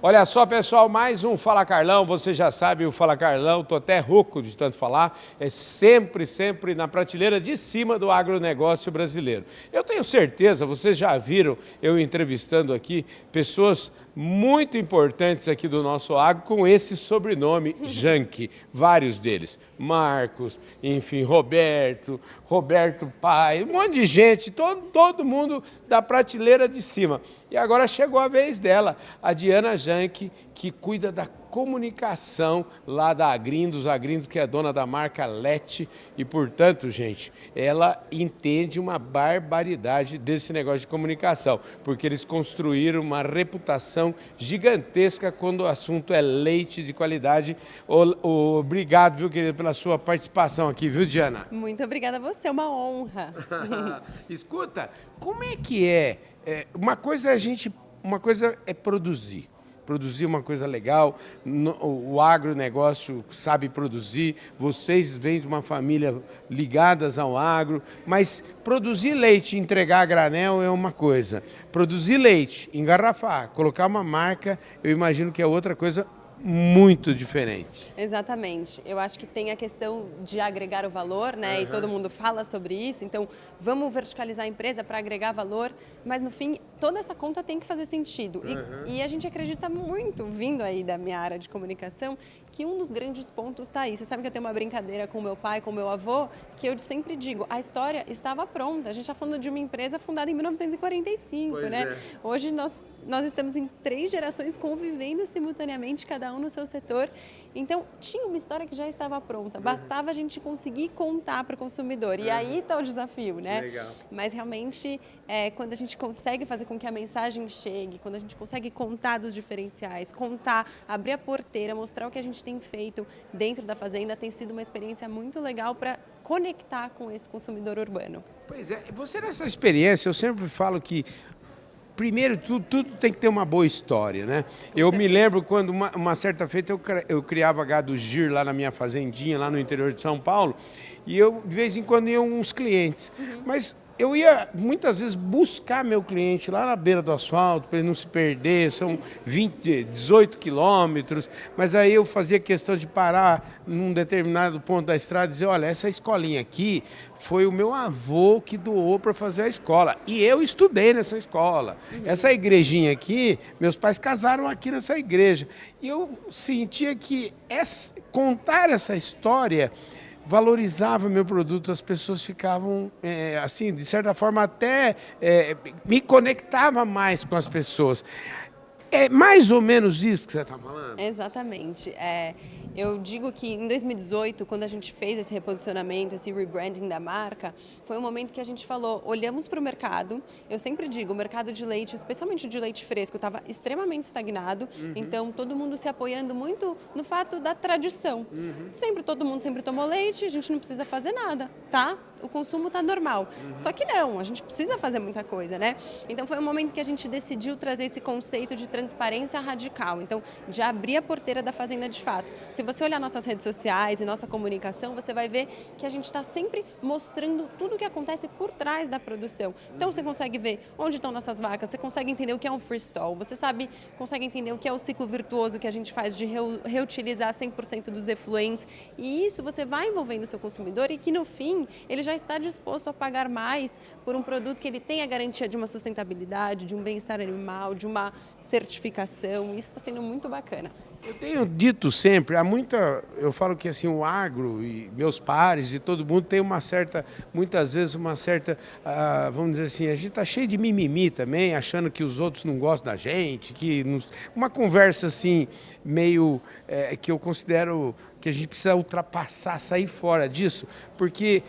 Olha só, pessoal, mais um Fala Carlão. Você já sabe, o Fala Carlão, tô até rouco de tanto falar, é sempre na prateleira de cima do agronegócio brasileiro. Eu tenho certeza, vocês já viram eu entrevistando aqui pessoas muito importantes aqui do nosso agro com esse sobrenome, Janke, vários deles. Marcos, enfim, Roberto Pai, um monte de gente, todo mundo da prateleira de cima. E agora chegou a vez dela, a Diana Janke, que cuida da comunicação lá da Agrindos, que é dona da marca Lete, e portanto, gente, ela entende uma barbaridade desse negócio de comunicação, porque eles construíram uma reputação gigantesca quando o assunto é leite de qualidade. Obrigado, viu, querido, pela sua participação aqui, viu, Diana? Muito obrigada a você, é uma honra. Escuta, como é que uma coisa é produzir uma coisa legal, o agronegócio sabe produzir, vocês vêm de uma família ligadas ao agro, mas produzir leite e entregar a granel é uma coisa, produzir leite, engarrafar, colocar uma marca, eu imagino que é outra coisa muito diferente. Exatamente. Eu acho que tem a questão de agregar o valor, né? E todo mundo fala sobre isso. Então, vamos verticalizar a empresa para agregar valor, mas no fim, toda essa conta tem que fazer sentido. E a gente acredita muito, vindo aí da minha área de comunicação, que um dos grandes pontos está aí. Você sabe que eu tenho uma brincadeira com meu pai, com meu avô, que eu sempre digo, a história estava pronta. A gente está falando de uma empresa fundada em 1945, né? Hoje nós estamos em 3 gerações convivendo simultaneamente, cada um no seu setor. Então, tinha uma história que já estava pronta. Bastava a gente conseguir contar para o consumidor. E aí está o desafio, né? Legal. Mas realmente, quando a gente consegue fazer com que a mensagem chegue, quando a gente consegue contar dos diferenciais, abrir a porteira, mostrar o que a gente tem feito dentro da fazenda, tem sido uma experiência muito legal para conectar com esse consumidor urbano. Pois é, você nessa experiência, eu sempre falo que primeiro, tudo tem que ter uma boa história, né? Eu me lembro quando uma certa feita eu criava gado gir lá na minha fazendinha, lá no interior de São Paulo, e eu de vez em quando iam uns clientes. Mas eu ia muitas vezes buscar meu cliente lá na beira do asfalto, para ele não se perder, são 18 quilômetros, mas aí eu fazia questão de parar num determinado ponto da estrada e dizer, olha, essa escolinha aqui foi o meu avô que doou para fazer a escola, e eu estudei nessa escola. Essa igrejinha aqui, meus pais casaram aqui nessa igreja, e eu sentia que contar essa história valorizava meu produto, as pessoas ficavam, assim, de certa forma até me conectava mais com as pessoas. É mais ou menos isso que você está falando? Exatamente. Eu digo que em 2018, quando a gente fez esse reposicionamento, esse rebranding da marca, foi um momento que a gente falou, olhamos para o mercado. Eu sempre digo, o mercado de leite, especialmente de leite fresco, estava extremamente estagnado. Então, todo mundo se apoiando muito no fato da tradição. Todo mundo sempre tomou leite, a gente não precisa fazer nada, tá? O consumo está normal. Só que não, a gente precisa fazer muita coisa, né? Então, foi um momento que a gente decidiu trazer esse conceito de transparência radical. Então, de abrir a porteira da fazenda de fato. Se você olhar nossas redes sociais e nossa comunicação, você vai ver que a gente está sempre mostrando tudo o que acontece por trás da produção. Então, você consegue ver onde estão nossas vacas, você consegue entender o que é um freestall, você consegue entender o que é o ciclo virtuoso que a gente faz de reutilizar 100% dos efluentes. E isso você vai envolvendo o seu consumidor e que, no fim, ele já está disposto a pagar mais por um produto que ele tem a garantia de uma sustentabilidade, de um bem-estar animal, de uma certificação. Isso está sendo muito bacana. Eu tenho dito sempre, eu falo que assim, o agro e meus pares e todo mundo tem muitas vezes vamos dizer assim, a gente está cheio de mimimi também, achando que os outros não gostam da gente, uma conversa assim, meio que eu considero que a gente precisa ultrapassar, sair fora disso, porque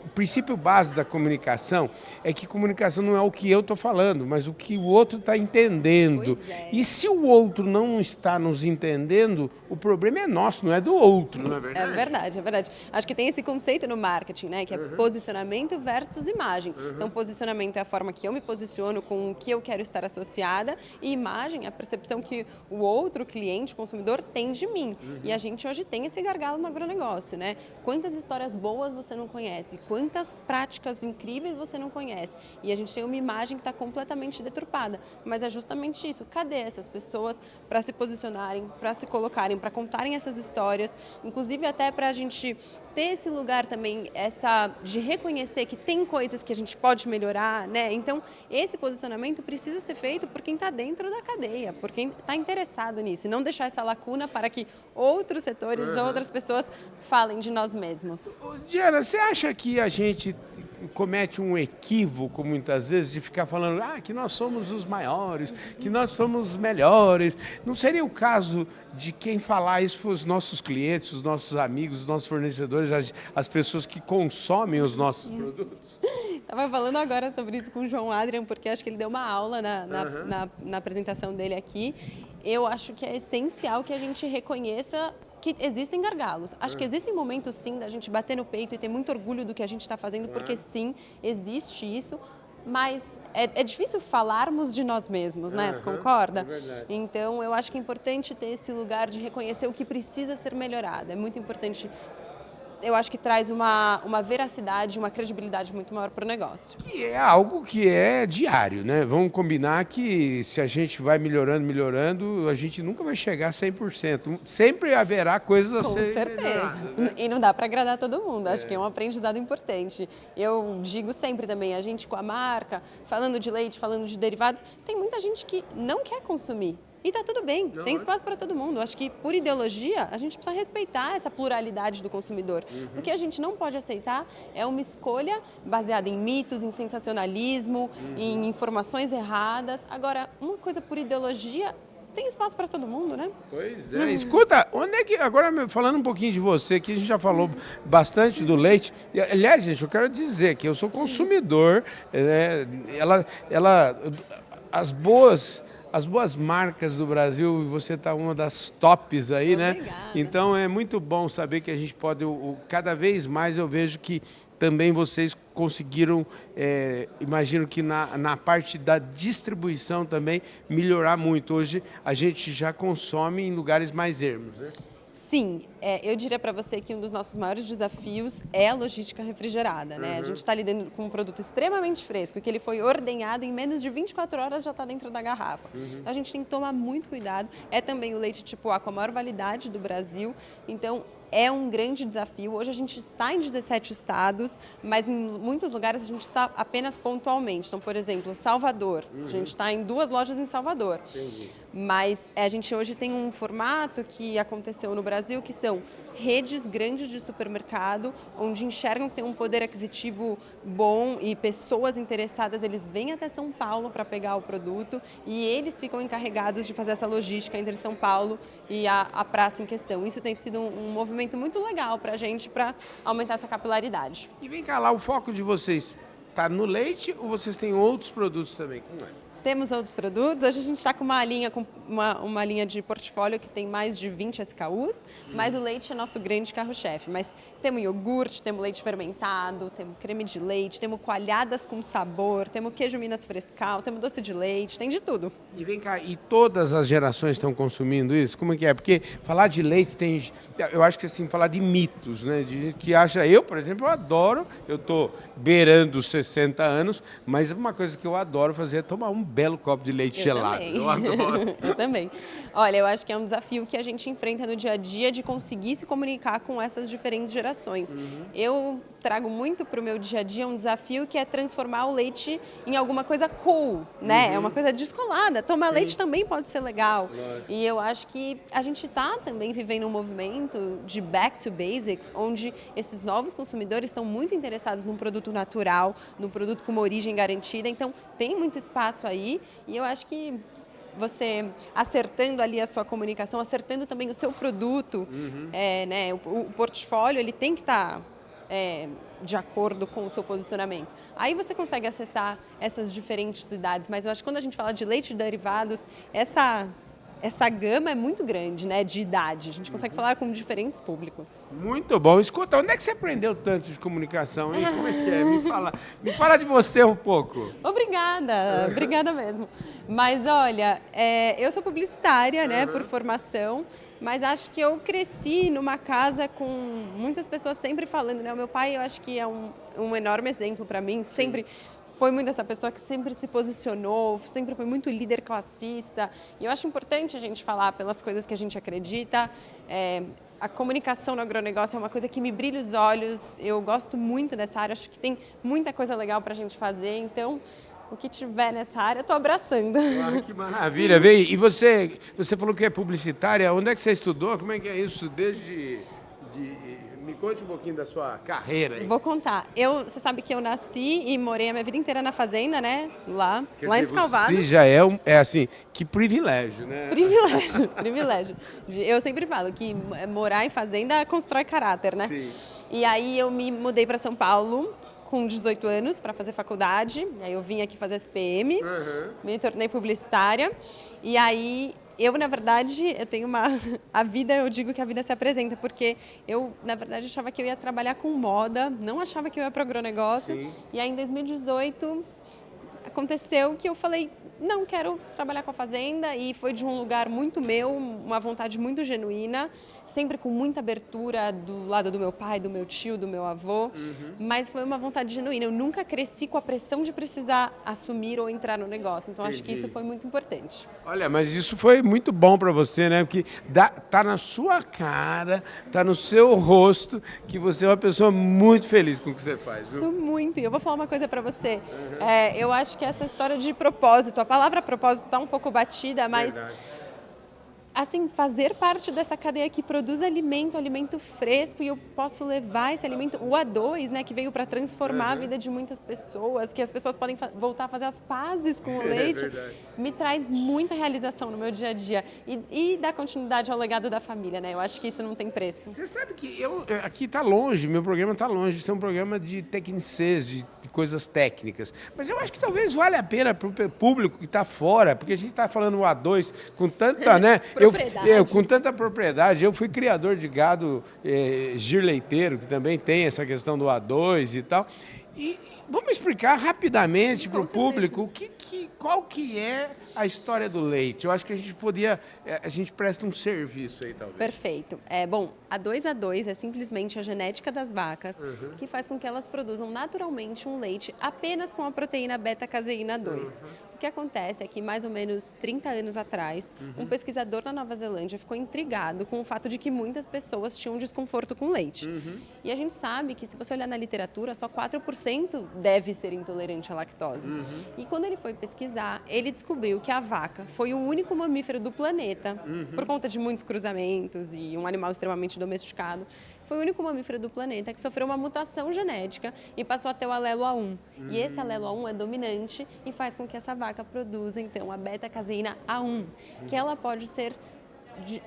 o princípio básico da comunicação é que comunicação não é o que eu estou falando, mas o que o outro está entendendo. E se o outro não está nos entendendo, o problema é nosso, não é do outro, não é verdade? É verdade, é verdade. Acho que tem esse conceito no marketing, né, que é posicionamento versus imagem. Então, posicionamento é a forma que eu me posiciono com o que eu quero estar associada, e imagem é a percepção que o outro cliente, o consumidor, tem de mim. E a gente hoje tem esse gargalo no agronegócio, né? Quantas histórias boas você não conhece? quantas práticas incríveis você não conhece. E a gente tem uma imagem que está completamente deturpada. Mas é justamente isso. Cadê essas pessoas para se posicionarem, para se colocarem, para contarem essas histórias, inclusive até para a gente ter esse lugar também, de reconhecer que tem coisas que a gente pode melhorar, né? Então, esse posicionamento precisa ser feito por quem está dentro da cadeia, por quem está interessado nisso, e não deixar essa lacuna para que outros setores, outras pessoas falem de nós mesmos. Diana, você acha que a gente comete um equívoco muitas vezes de ficar falando que nós somos os maiores, que nós somos os melhores? Não seria o caso de quem falar isso for os nossos clientes, os nossos amigos, os nossos fornecedores, as pessoas que consomem os nossos produtos? Estava falando agora sobre isso com o João Adrian, porque acho que ele deu uma aula na apresentação dele aqui. Eu acho que é essencial que a gente reconheça que existem gargalos. Acho que existem momentos, sim, da gente bater no peito e ter muito orgulho do que a gente está fazendo, porque, sim, existe isso. Mas é difícil falarmos de nós mesmos, né? Você concorda? É verdade. Então, eu acho que é importante ter esse lugar de reconhecer o que precisa ser melhorado. É muito importante. Eu acho que traz uma veracidade, uma credibilidade muito maior para o negócio. Que é algo que é diário, né? Vamos combinar que se a gente vai melhorando, a gente nunca vai chegar a 100%. Sempre haverá coisas a Com serem certeza. melhoradas, né? E não dá para agradar todo mundo. Acho que é um aprendizado importante. Eu digo sempre também, a gente com a marca, falando de leite, falando de derivados, tem muita gente que não quer consumir. E tá tudo bem, tem espaço para todo mundo. Acho que, por ideologia, a gente precisa respeitar essa pluralidade do consumidor. O que a gente não pode aceitar é uma escolha baseada em mitos, em sensacionalismo, em informações erradas. Agora, uma coisa por ideologia, tem espaço para todo mundo, né? Pois é. Escuta, onde é que, agora falando um pouquinho de você, que a gente já falou bastante do leite. Aliás, gente, eu quero dizer que eu sou consumidor, as boas marcas do Brasil, você está uma das tops aí, né? Obrigada. Então é muito bom saber que a gente pode, cada vez mais eu vejo que também vocês conseguiram, imagino que na parte da distribuição também, melhorar muito. Hoje a gente já consome em lugares mais ermos, né? Sim, eu diria para você que um dos nossos maiores desafios é a logística refrigerada, né? A gente está lidando com um produto extremamente fresco, que ele foi ordenhado em menos de 24 horas já está dentro da garrafa. Então, a gente tem que tomar muito cuidado. É também o leite tipo A com a maior validade do Brasil, então é um grande desafio. Hoje a gente está em 17 estados, mas em muitos lugares a gente está apenas pontualmente. Então, por exemplo, Salvador, a gente está em 2 lojas em Salvador. Entendi. Mas a gente hoje tem um formato que aconteceu no Brasil, que são redes grandes de supermercado, onde enxergam que tem um poder aquisitivo bom e pessoas interessadas, eles vêm até São Paulo para pegar o produto e eles ficam encarregados de fazer essa logística entre São Paulo e a praça em questão. Isso tem sido um movimento muito legal para a gente, para aumentar essa capilaridade. E vem cá, lá o foco de vocês está no leite ou vocês têm outros produtos também? Como é? Temos outros produtos. Hoje a gente está com uma linha de portfólio que tem mais de 20 SKUs, mas o leite é nosso grande carro-chefe. Mas temos iogurte, temos leite fermentado, temos creme de leite, temos coalhadas com sabor, temos queijo Minas Frescal, temos doce de leite, tem de tudo. E vem cá, e todas as gerações estão consumindo isso? Como é que é? Porque falar de leite tem... Eu acho que assim, falar de mitos, né? De gente que acha... Eu, por exemplo, eu adoro, eu estou beirando os 60 anos, mas uma coisa que eu adoro fazer é tomar um belo copo de leite gelado. Também. Eu adoro. Eu também. Olha, eu acho que é um desafio que a gente enfrenta no dia a dia de conseguir se comunicar com essas diferentes gerações. Eu trago muito para o meu dia a dia um desafio que é transformar o leite em alguma coisa cool, né? É uma coisa descolada. Tomar leite também pode ser legal. Lógico. E eu acho que a gente está também vivendo um movimento de back to basics, onde esses novos consumidores estão muito interessados num produto natural, num produto com uma origem garantida. Então, tem muito espaço aí e eu acho que você acertando ali a sua comunicação, acertando também o seu produto, né, o portfólio, ele tem que estar de acordo com o seu posicionamento. Aí você consegue acessar essas diferentes idades, mas eu acho que quando a gente fala de leite e derivados, essa essa gama é muito grande, né, de idade. A gente consegue falar com diferentes públicos. Muito bom. Escuta, onde é que você aprendeu tanto de comunicação, hein? Como é que é? Me fala de você um pouco. Obrigada, obrigada mesmo. Mas olha, eu sou publicitária, né, por formação, mas acho que eu cresci numa casa com muitas pessoas sempre falando, né? O meu pai, eu acho que é um enorme exemplo para mim, sempre foi muito essa pessoa que sempre se posicionou, sempre foi muito líder classista. E eu acho importante a gente falar pelas coisas que a gente acredita. A comunicação no agronegócio é uma coisa que me brilha os olhos. Eu gosto muito dessa área, acho que tem muita coisa legal para a gente fazer. Então, o que tiver nessa área, eu estou abraçando. Ah, que maravilha. Vê, e você falou que é publicitária. Onde é que você estudou? Como é que é isso me conte um pouquinho da sua carreira aí. Vou contar. Você sabe que eu nasci e morei a minha vida inteira na fazenda, né? Lá em Descalvado. Você já é assim, que privilégio, né? Privilégio. Eu sempre falo que morar em fazenda constrói caráter, né? Sim. E aí eu me mudei para São Paulo com 18 anos para fazer faculdade. Aí eu vim aqui fazer SPM, me tornei publicitária. E aí na verdade, eu tenho eu digo que a vida se apresenta, porque eu, na verdade, achava que eu ia trabalhar com moda, não achava que eu ia para o agronegócio. Sim. E aí, em 2018, aconteceu que eu falei, não quero trabalhar com a fazenda, e foi de um lugar muito meu, uma vontade muito genuína, sempre com muita abertura do lado do meu pai, do meu tio, do meu avô, mas foi uma vontade genuína. Eu nunca cresci com a pressão de precisar assumir ou entrar no negócio, então acho que isso foi muito importante. Olha, mas isso foi muito bom para você, né? Porque tá na sua cara, tá no seu rosto, que você é uma pessoa muito feliz com o que você faz, viu? Sou muito. E eu vou falar uma coisa para você. Eu acho que essa história de propósito, a palavra propósito está um pouco batida, mas assim, fazer parte dessa cadeia que produz alimento fresco, e eu posso levar esse alimento, o A2, né, que veio para transformar a vida de muitas pessoas, que as pessoas podem voltar a fazer as pazes com o leite, me traz muita realização no meu dia a dia e dá continuidade ao legado da família, né? Eu acho que isso não tem preço. Você sabe que aqui está longe, meu programa está longe de ser um programa de tecnicês, de coisas técnicas, mas eu acho que talvez valha a pena para o público que está fora, porque a gente está falando o A2 com tanta, né? Com tanta propriedade. Eu fui criador de gado girleiteiro, que também tem essa questão do A2 e tal. E vamos explicar rapidamente para o público qual que é a história do leite. Eu acho que a gente presta um serviço aí, talvez. Perfeito. Bom, A2 é simplesmente a genética das vacas que faz com que elas produzam naturalmente um leite apenas com a proteína beta-caseína 2. O que acontece é que, mais ou menos 30 anos atrás, um pesquisador na Nova Zelândia ficou intrigado com o fato de que muitas pessoas tinham desconforto com leite. E a gente sabe que, se você olhar na literatura, só 4% deve ser intolerante à lactose. E quando ele foi pesquisar, ele descobriu que a vaca foi o único mamífero do planeta, por conta de muitos cruzamentos e um animal extremamente domesticado, foi o único mamífero do planeta que sofreu uma mutação genética e passou a ter o alelo A1. E esse alelo A1 é dominante e faz com que essa vaca produza, então, a beta-caseína A1, que ela pode ser,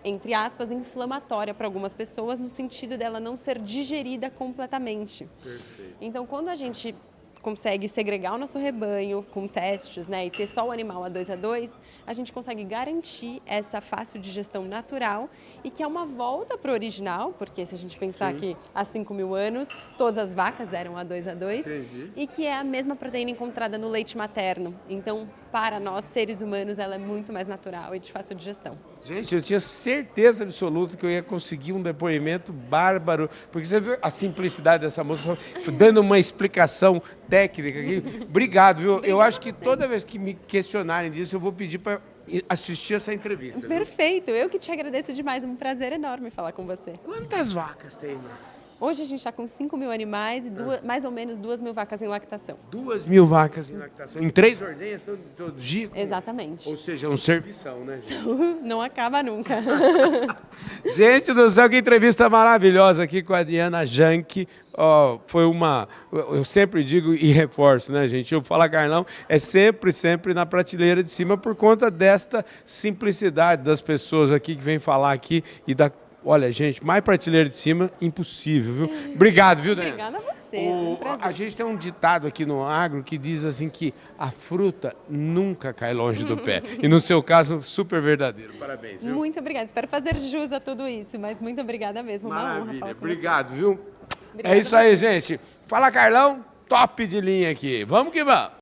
entre aspas, inflamatória para algumas pessoas, no sentido dela não ser digerida completamente. Perfeito. Então, quando a gente consegue segregar o nosso rebanho com testes, né, e ter só o animal A2, a gente consegue garantir essa fácil digestão natural e que é uma volta para o original, porque se a gente pensar que há 5.000 anos todas as vacas eram A2, e que é a mesma proteína encontrada no leite materno. Então, para nós, seres humanos, ela é muito mais natural e de fácil digestão. Gente, eu tinha certeza absoluta que eu ia conseguir um depoimento bárbaro, porque você viu a simplicidade dessa moça, dando uma explicação técnica aqui. Obrigado, viu? Eu acho que toda vez que me questionarem disso, eu vou pedir para assistir essa entrevista. Perfeito, eu que te agradeço demais, um prazer enorme falar com você. Quantas vacas tem, né? Hoje a gente está com 5.000 animais e mais ou menos 2.000 vacas em lactação. 2.000 vacas em lactação. Em 3 ordenhas todo dia? Exatamente. Ou seja, é um servição, né, gente? Não acaba nunca. Gente do céu, que entrevista maravilhosa aqui com a Diana Janke. Foi eu sempre digo e reforço, né, gente? Eu Fala Carlão é sempre na prateleira de cima por conta desta simplicidade das pessoas aqui que vêm falar aqui e da... Olha, gente, mais prateleira de cima, impossível, viu? Obrigado, viu, Diana? Obrigada a você. você. É um prazer. A gente tem um ditado aqui no agro que diz assim que a fruta nunca cai longe do pé. E no seu caso, super verdadeiro. Parabéns, viu? Muito obrigada. Espero fazer jus a tudo isso, mas muito obrigada mesmo. Uma honra Maravilha. falar com Obrigado, viu? Obrigada É isso aí, gente. Fala, Carlão. Top de linha aqui. Vamos que vamos.